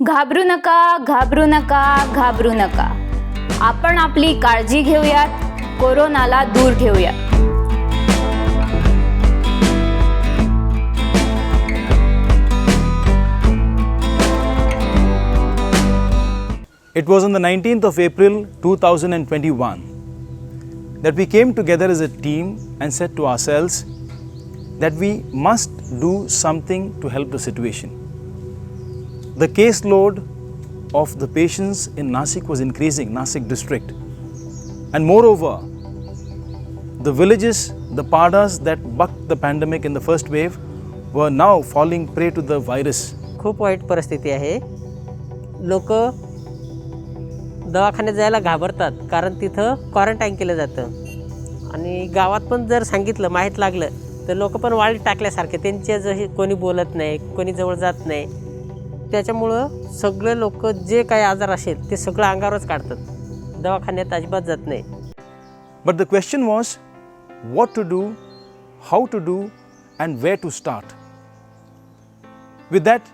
घाबरू नका, घाबरू नका, घाबरू नका. आपण आपली काळजी घेऊयात, कोरोनाला दूर ठेवूयात. It was on the 19th of April 2021 that we came together as a team and said to ourselves that we must do something to help the situation. The caseload of the patients in Nashik was increasing, Nashik District. And moreover, the villages, the padas that bucked the pandemic in the first wave were now falling prey to the virus. खूप white परिस्थिती आहे. लोक दवाखान्यात जायला घाबरतात कारण तिथं quarantine केलं जातं आणि गावात पण जर सांगितलं माहीत लागलं तर लोक पण वाळीत टाकल्यासारखे त्यांच्या जशी कोणी बोलत नाही, कोणी जवळ जात नाही. त्याच्यामुळं सगळे लोक जे काही आजार असेल ते सगळं अंगावरच काढतात, दवाखान्यात अजिबात जात नाही. But the question was what to do, how to do and where to start. With that,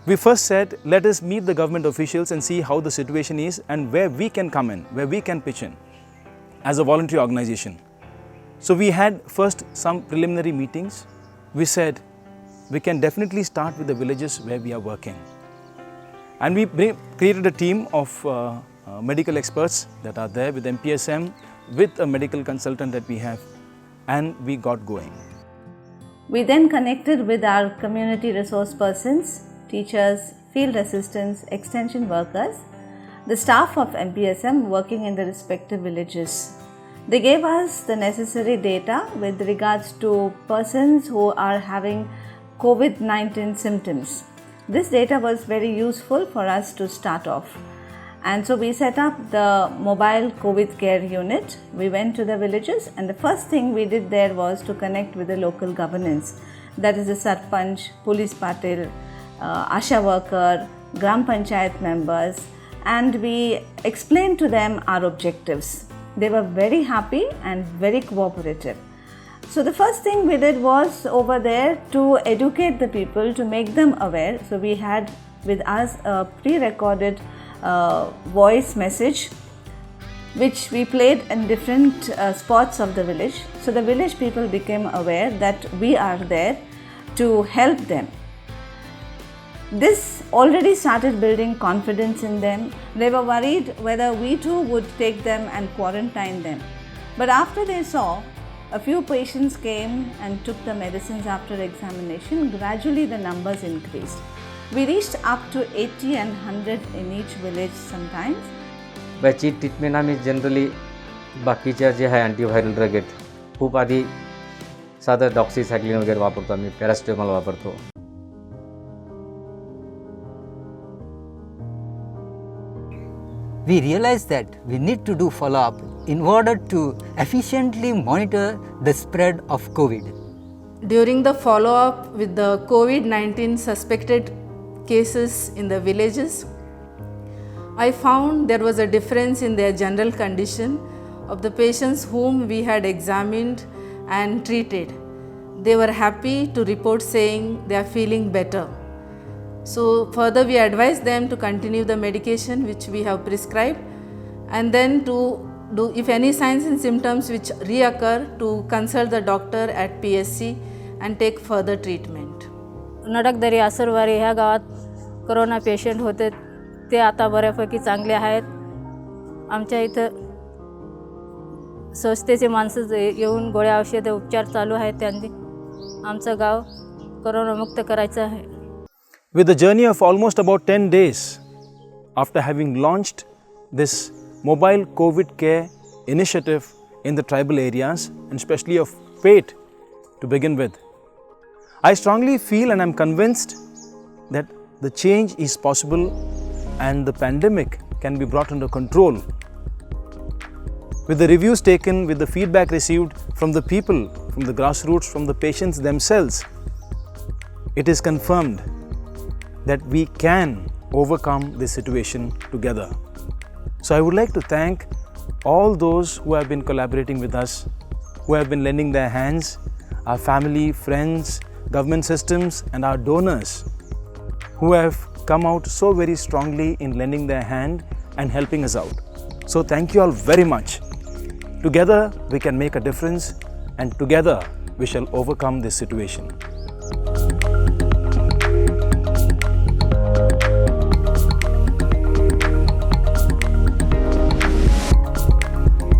we first said, let us meet the government officials and see how the situation is and where we can come in, where we can pitch in as a voluntary organization. So we had first some preliminary meetings. We said, we can definitely start with the villages where we are working. And we created a team of medical experts that are there with MPSM, with a medical consultant that we have, and we got going. We then connected with our community resource persons, teachers, field assistants, extension workers, the staff of MPSM working in the respective villages. They gave us the necessary data with regards to persons who are having Covid-19 symptoms. This data was very useful for us to start off. And so we set up the mobile COVID care unit. We went to the villages and the first thing we did there was to connect with the local governance. That is the Sarpanch, Police Patil, Asha worker, Gram Panchayat members, and we explained to them our objectives. They were very happy and very cooperative. So the first thing we did was over there to educate the people, to make them aware. So we had with us a pre-recorded voice message which we played in different spots of the village. So the village people became aware that we are there to help them. This already started building confidence in them. They were worried whether we too would take them and quarantine them. But after they saw a few patients came and took the medicines after examination, gradually the numbers increased. We reached up to 80 and 100 in each village sometimes. याची treatment आम्ही generally बाकीच्या जे आहे antiviral drug आहेत खूप आधी साधं डॉक्सीसायक्लिन वगैरे वापरतो, आम्ही पॅरासिटामॉल वापरतो. We realized that we need to do follow-up in order to efficiently monitor the spread of COVID. During the follow-up with the COVID-19 suspected cases in the villages, I found there was a difference in their general condition of the patients whom we had examined and treated. They were happy to report saying they are feeling better. So further we advised them to continue the medication which we have prescribed, and then to do, if any signs and symptoms which reoccur, to consult the doctor at PSC and take further treatment. नडकदरी आसरवारी ह्या गावात corona patient होते ते आता बऱ्यापैकी चांगले आहेत. आमच्या इथं संस्थेचे माणसं येऊन गोळ्या औषधे उपचार चालू आहेत. त्यांनी आमचं गाव कोरोनामुक्त करायचं आहे. With a journey of almost about 10 days after having launched this mobile COVID care initiative in the tribal areas and especially of Fate to begin with, I strongly feel and I am convinced that the change is possible and the pandemic can be brought under control. With the reviews taken, with the feedback received from the people, from the grassroots, from the patients themselves, it is confirmed that we can overcome this situation together. So I would like to thank all those who have been collaborating with us, who have been lending their hands, our family, friends, government systems and our donors who have come out so very strongly in lending their hand and helping us out. So thank you all very much. Together we can make a difference, and together we shall overcome this situation.